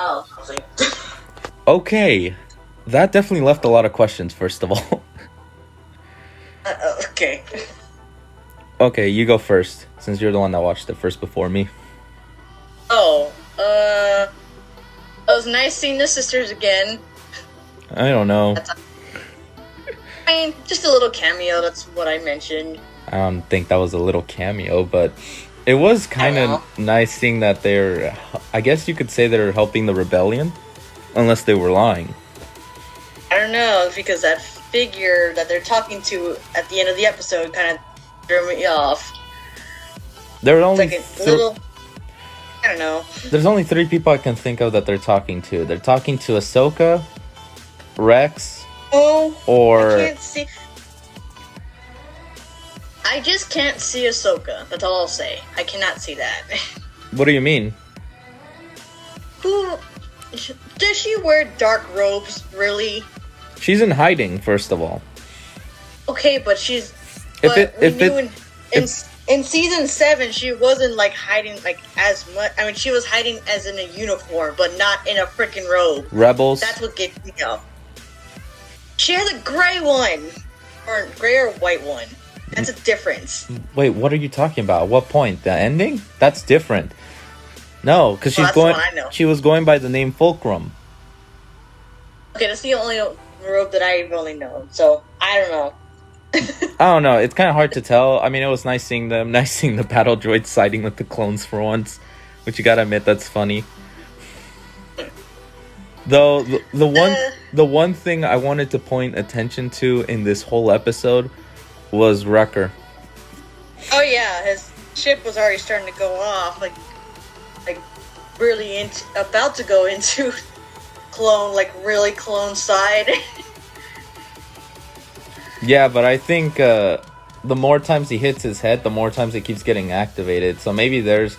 Oh, I was like, Okay, that definitely left a lot of questions, first of all. okay. Okay, you go first, since you're the one that watched it first before me. Oh, it was nice seeing the sisters again. I don't know. I mean, just a little cameo, that's what I mentioned. I don't think that was a little cameo, but it was kind of nice seeing that they're, I guess you could say they're helping the rebellion, unless they were lying. I don't know, because that figure that they're talking to at the end of the episode kind of threw me off. There were It's only like a little, I don't know. There's only 3 people I can think of that they're talking to. They're talking to Ahsoka, Rex, Oh, or I can't see. I just can't see Ahsoka. That's all I'll say. I cannot see that. what do you mean? Who does she wear dark robes? Really? She's in hiding, first of all. Okay, but she's. If But it- we if knew it- in season 7, she wasn't like hiding like as much. I mean, she was hiding as in a uniform, but not in a freaking robe. Rebels. That's what gets me up. She has a gray one, or gray or white one. That's a difference. Wait, what are you talking about? What point? The ending? That's different. No, because Well, she's that's the going. one I know. She was going by the name Fulcrum. Okay, that's the only robe that I really know. So I don't know. I don't know. It's kind of hard to tell. I mean, it was nice seeing them. Nice seeing the battle droids siding with the clones for once, which you gotta admit that's funny. Though the one thing I wanted to point attention to in this whole episode was Wrecker. Oh yeah, his ship was already starting to go off, like really about to go into clone, like really clone side. Yeah, but I think the more times he hits his head, the more times it keeps getting activated. So maybe there's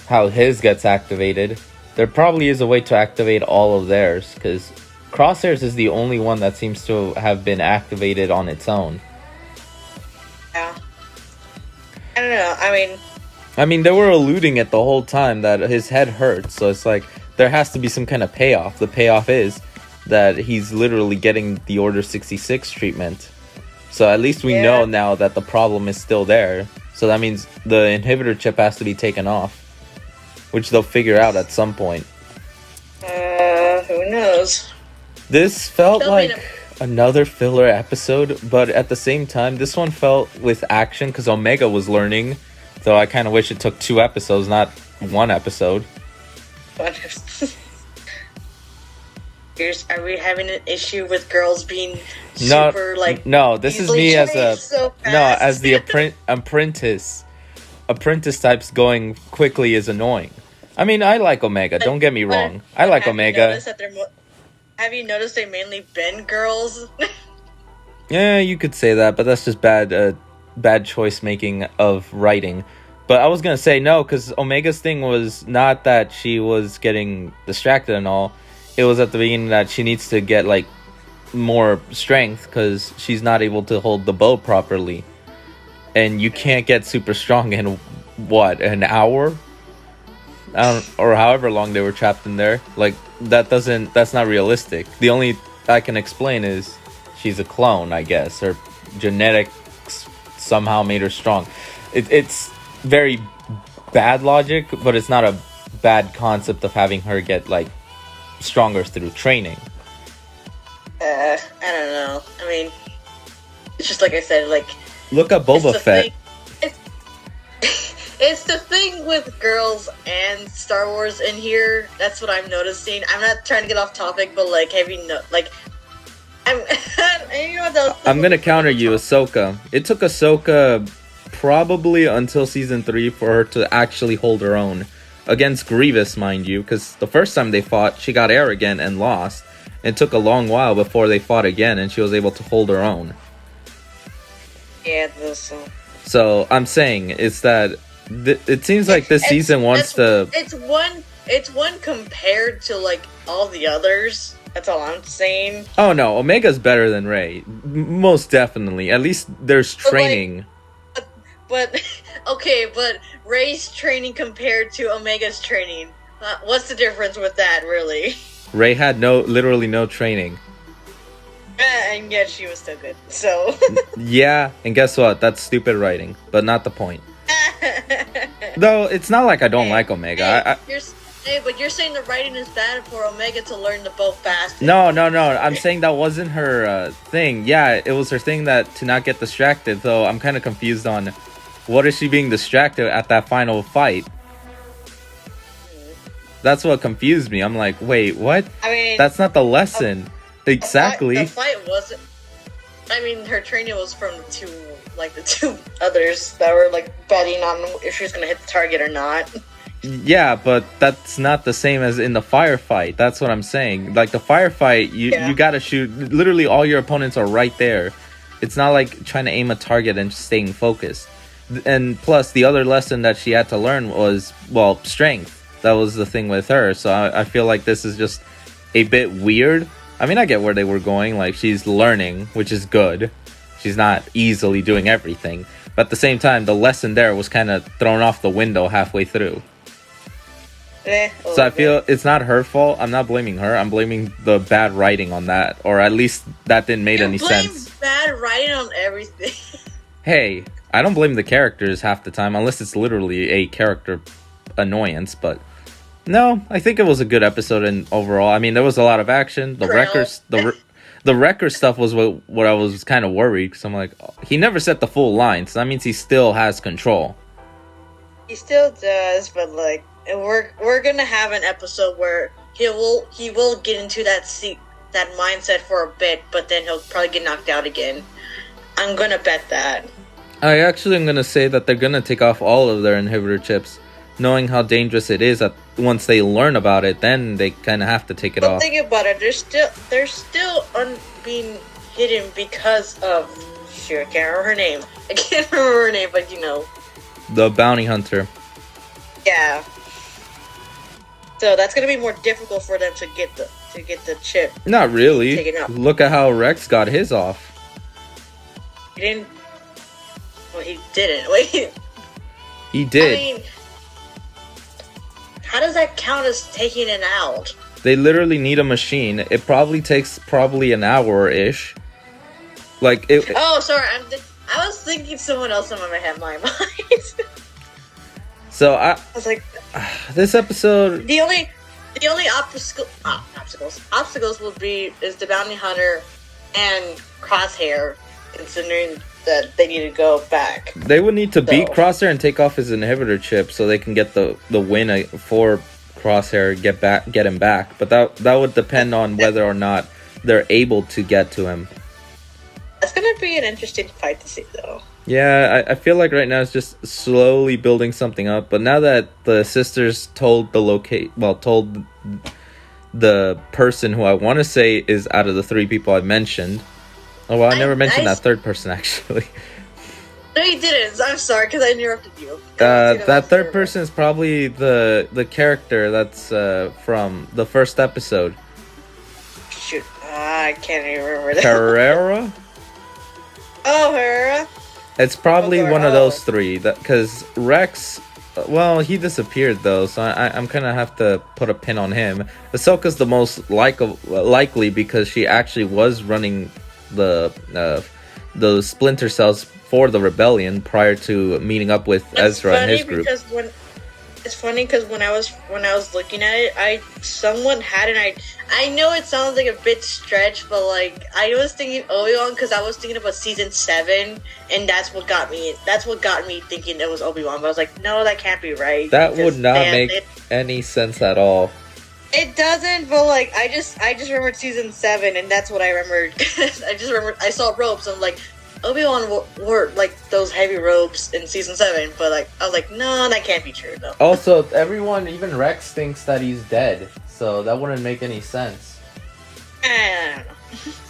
how his gets activated. There probably is a way to activate all of theirs, because Crosshairs is the only one that seems to have been activated on its own. Yeah. I don't know. I mean, they were alluding it the whole time that his head hurts, so it's like there has to be some kind of payoff. The payoff is that he's literally getting the Order 66 treatment. So at least we know now that the problem is still there. So that means the inhibitor chip has to be taken off, which they'll figure out at some point. who knows? This felt There'll be like another filler episode, but at the same time, this one felt with action because Omega was learning. So I kind of wish it took 2 episodes, not 1 episode. Are we having an issue with girls being super no, this is me as a so as the apprentice. Apprentice types going quickly is annoying. I mean, I like Omega. Don't get me wrong. I like Omega. Have you noticed they mainly been girls? Yeah, you could say that, but that's just bad choice making of writing. But I was gonna say no, because Omega's thing was not that she was getting distracted and all. It was at the beginning that she needs to get like more strength because she's not able to hold the bow properly, and you can't get super strong in an hour, or however long they were trapped in there. Like that's not realistic. The only I can explain is she's a clone, I guess, her genetics somehow made her strong. It's very bad logic, but it's not a bad concept of having her get like stronger through training. I don't know. I mean, it's just like I said, like look at Boba Fett. It's the thing with girls and Star Wars in here. That's what I'm noticing. I'm not trying to get off topic, but like, have you I'm you know what I'm gonna counter you, Ahsoka. It took Ahsoka probably until season 3 for her to actually hold her own against Grievous, mind you, because the first time they fought, she got arrogant and lost. It took a long while before they fought again, and she was able to hold her own. Yeah, So I'm saying it's that it seems like this season wants to. It's one compared to like all the others. That's all I'm saying. Oh no, Omega's better than Rey, most definitely. At least there's training. But okay, but Rey's training compared to Omega's training. What's the difference with that, really? Ray had literally no training. And yet she was still good. So. Yeah, and guess what? That's stupid writing, but not the point. Though it's not like I don't like Omega. But you're saying the writing is bad for Omega to learn the bow fast. No. I'm saying that wasn't her thing. Yeah, it was her thing that to not get distracted. Though I'm kind of confused on what is she being distracted at that final fight. That's what confused me. I'm like, wait, what? I mean, that's not the lesson. Exactly. The fight wasn't. I mean, her training was from the two others that were like betting on if she was gonna hit the target or not. Yeah, but that's not the same as in the firefight. That's what I'm saying. Like the firefight, you gotta shoot. Literally, all your opponents are right there. It's not like trying to aim a target and staying focused. And plus, the other lesson that she had to learn was, well, strength. That was the thing with her. So I feel like this is just a bit weird. I mean, I get where they were going. Like, she's learning, which is good. She's not easily doing everything. But at the same time, the lesson there was kind of thrown off the window halfway through. So I feel it's not her fault. I'm not blaming her. I'm blaming the bad writing on that. Or at least that didn't make any sense. Bad writing on everything. Hey, I don't blame the characters half the time. Unless it's literally a character annoyance. But no, I think it was a good episode and overall. I mean, there was a lot of action. The records, the record stuff was what I was kind of worried. Because I'm like, he never set the full line. So that means he still has control. He still does, but like... And we're gonna have an episode where he will get into that mindset for a bit, but then he'll probably get knocked out again. I'm gonna bet that. I actually am gonna say that they're gonna take off all of their inhibitor chips, knowing how dangerous it is. That once they learn about it, then they kind of have to take it off. But think about it. They're still being hidden because of I can't remember her name. I can't remember her name, but you know, the bounty hunter. Yeah. So that's gonna be more difficult for them to get the chip. Not really. Look at how Rex got his off. He didn't. Well, he didn't. Wait. He did. I mean, how does that count as taking it out? They literally need a machine. It probably takes an hour-ish. Like it. Oh, sorry. I was thinking someone else in my mind. So I was like, this episode. The only obstacles will be is the bounty hunter and Crosshair, considering that they need to go back. They would need to beat Crosshair and take off his inhibitor chip so they can get the win for Crosshair, get him back. But that would depend on whether or not they're able to get to him. That's gonna be an interesting fight to see, though. Yeah, I feel like right now it's just slowly building something up. But now that the sisters told told the person who I want to say is out of the three people I mentioned. Oh, well, I never mentioned that third person, actually. No, you didn't. I'm sorry, because I interrupted you. That third person is probably the character that's from the first episode. Shoot, I can't even remember that. Herrera? Oh, Herrera? It's probably one of those three. Because Rex, well, he disappeared though, so I'm gonna have to put a pin on him. Ahsoka's the most likely because she actually was running the splinter cells for the rebellion prior to meeting up with Ezra and his group. It's funny because when I was looking at it, I know it sounds like a bit stretch, but like I was thinking Obi-Wan because I was thinking about season 7, and that's what got me thinking it was Obi-Wan. But I was like, no, that can't be right. That would not make any sense at all. It doesn't, but like I just remembered season 7, and that's what I remembered. I just remembered I saw ropes. I'm like, Obi-Wan wore like those heavy ropes in season 7, but like I was like, no, that can't be true though. Also, everyone, even Rex, thinks that he's dead, so that wouldn't make any sense. I don't know.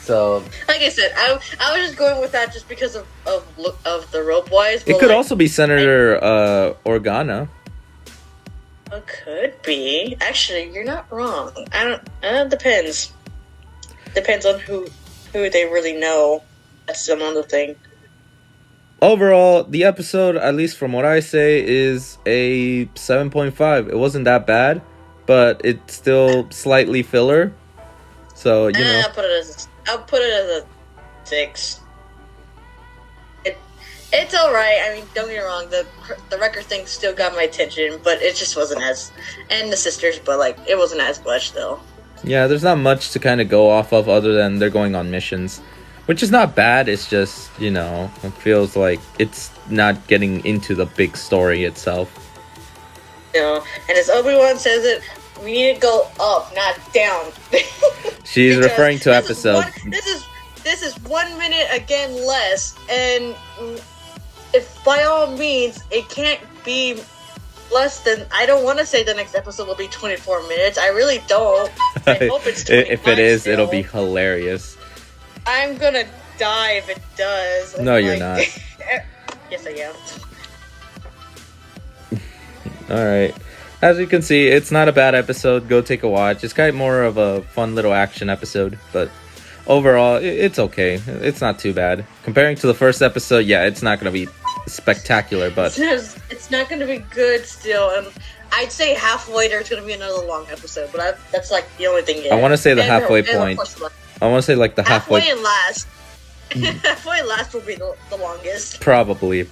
So, like I said, I was just going with that just because of the rope wise. It could also be Senator Organa. It could be. Actually, you're not wrong. Depends. Depends on who they really know. That's another thing. Overall, the episode, at least from what I say, is a 7.5. It wasn't that bad, but it's still slightly filler. So you know, I'll put it as a 6. It's all right. I mean, don't get me wrong. The record thing still got my attention, but it just wasn't as, and the sisters, but like it wasn't as much though. yeah, there's not much to kind of go off of other than they're going on missions, which is not bad. It's just, you know, it feels like it's not getting into the big story itself. You know, and as Obi-Wan says it, we need to go up, not down. She's referring to episode. This is 1 minute again less, and if by all means it can't be less than, I don't want to say the next episode will be 24 minutes. I really don't. I hope it's 25. If it is, still. it'll be hilarious. I'm gonna die if it does. No, you're not. Yes, I am. Alright. As you can see, it's not a bad episode. Go take a watch. It's kind of more of a fun little action episode, but overall, it's okay. It's not too bad. Comparing to the first episode, yeah, it's not going to be spectacular, but it's not going to be good still. And I'd say halfway there's going to be another long episode, but that's like the only thing yet. I want to say the halfway point. I want to say like the halfway and last. Halfway and last will be the longest. Probably.